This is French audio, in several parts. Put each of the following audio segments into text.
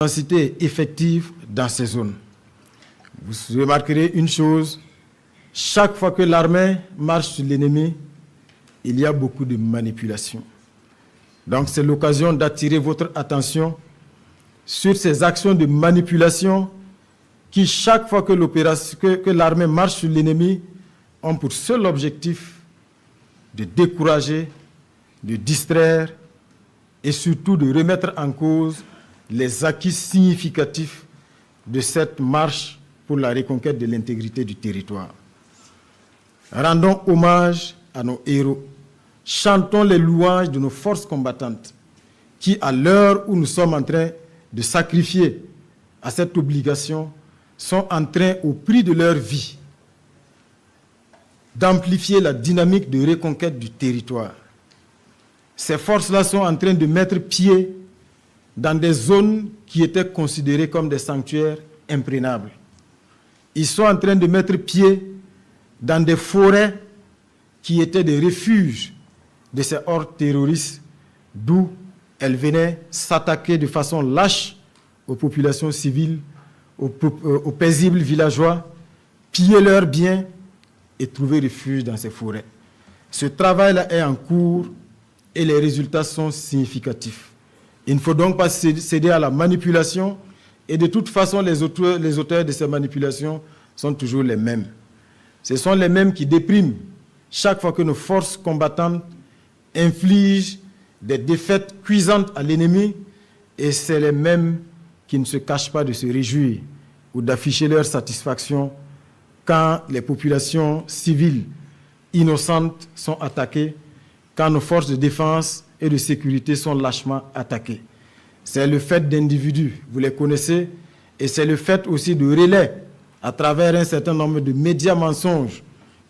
Intensité effective dans ces zones. Vous remarquerez une chose, chaque fois que l'armée marche sur l'ennemi, il y a beaucoup de manipulation. Donc c'est l'occasion d'attirer votre attention sur ces actions de manipulation qui, chaque fois que l'armée marche sur l'ennemi, ont pour seul objectif de décourager, de distraire et surtout de remettre en cause les acquis significatifs de cette marche pour la reconquête de l'intégrité du territoire. Rendons hommage à nos héros. Chantons les louanges de nos forces combattantes qui, à l'heure où nous sommes en train de sacrifier à cette obligation, sont en train, au prix de leur vie, d'amplifier la dynamique de reconquête du territoire. Ces forces-là sont en train de mettre pied dans des zones qui étaient considérées comme des sanctuaires imprénables. Ils sont en train de mettre pied dans des forêts qui étaient des refuges de ces hordes terroristes, d'où elles venaient s'attaquer de façon lâche aux populations civiles, aux paisibles villageois, piller leurs biens et trouver refuge dans ces forêts. Ce travail-là est en cours et les résultats sont significatifs. Il ne faut donc pas céder à la manipulation et de toute façon, les auteurs de ces manipulations sont toujours les mêmes. Ce sont les mêmes qui dépriment chaque fois que nos forces combattantes infligent des défaites cuisantes à l'ennemi et c'est les mêmes qui ne se cachent pas de se réjouir ou d'afficher leur satisfaction quand les populations civiles innocentes sont attaquées, quand nos forces de défense et de sécurité sont lâchement attaquées. C'est le fait d'individus, vous les connaissez, et c'est le fait aussi de relais à travers un certain nombre de médias mensonges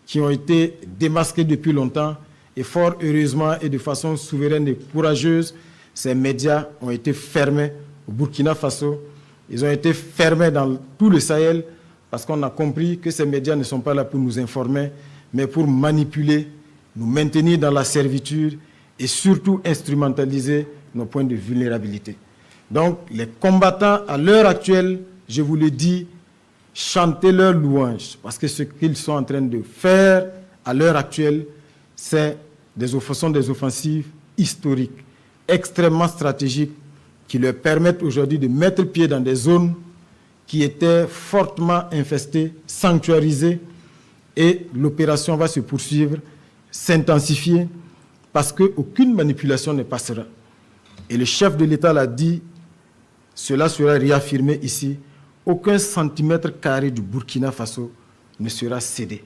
qui ont été démasqués depuis longtemps, et fort heureusement et de façon souveraine et courageuse, ces médias ont été fermés au Burkina Faso, ils ont été fermés dans tout le Sahel, parce qu'on a compris que ces médias ne sont pas là pour nous informer, mais pour manipuler, nous maintenir dans la servitude et surtout instrumentaliser nos points de vulnérabilité. Donc, les combattants, à l'heure actuelle, je vous le dis, chantez leurs louanges, parce que ce qu'ils sont en train de faire à l'heure actuelle, sont des offensives historiques, extrêmement stratégiques, qui leur permettent aujourd'hui de mettre pied dans des zones qui étaient fortement infestées, sanctuarisées, et l'opération va se poursuivre, s'intensifier, parce qu'aucune manipulation ne passera. Et le chef de l'État l'a dit, cela sera réaffirmé ici, aucun centimètre carré du Burkina Faso ne sera cédé.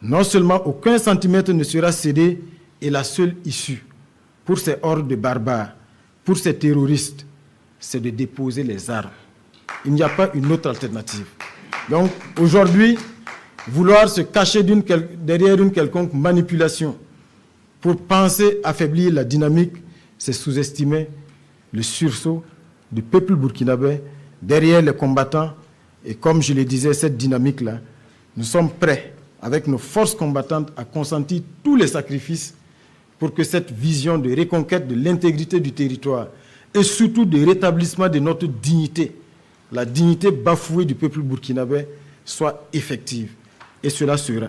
Non seulement aucun centimètre ne sera cédé, et la seule issue pour ces hordes de barbares, pour ces terroristes, c'est de déposer les armes. Il n'y a pas une autre alternative. Donc aujourd'hui, vouloir se cacher derrière une quelconque manipulation pour penser affaiblir la dynamique, c'est sous-estimer le sursaut du peuple burkinabé derrière les combattants. Et comme je le disais, cette dynamique-là, nous sommes prêts, avec nos forces combattantes, à consentir tous les sacrifices pour que cette vision de reconquête de l'intégrité du territoire et surtout de rétablissement de notre dignité, la dignité bafouée du peuple burkinabé, soit effective. Et cela sera.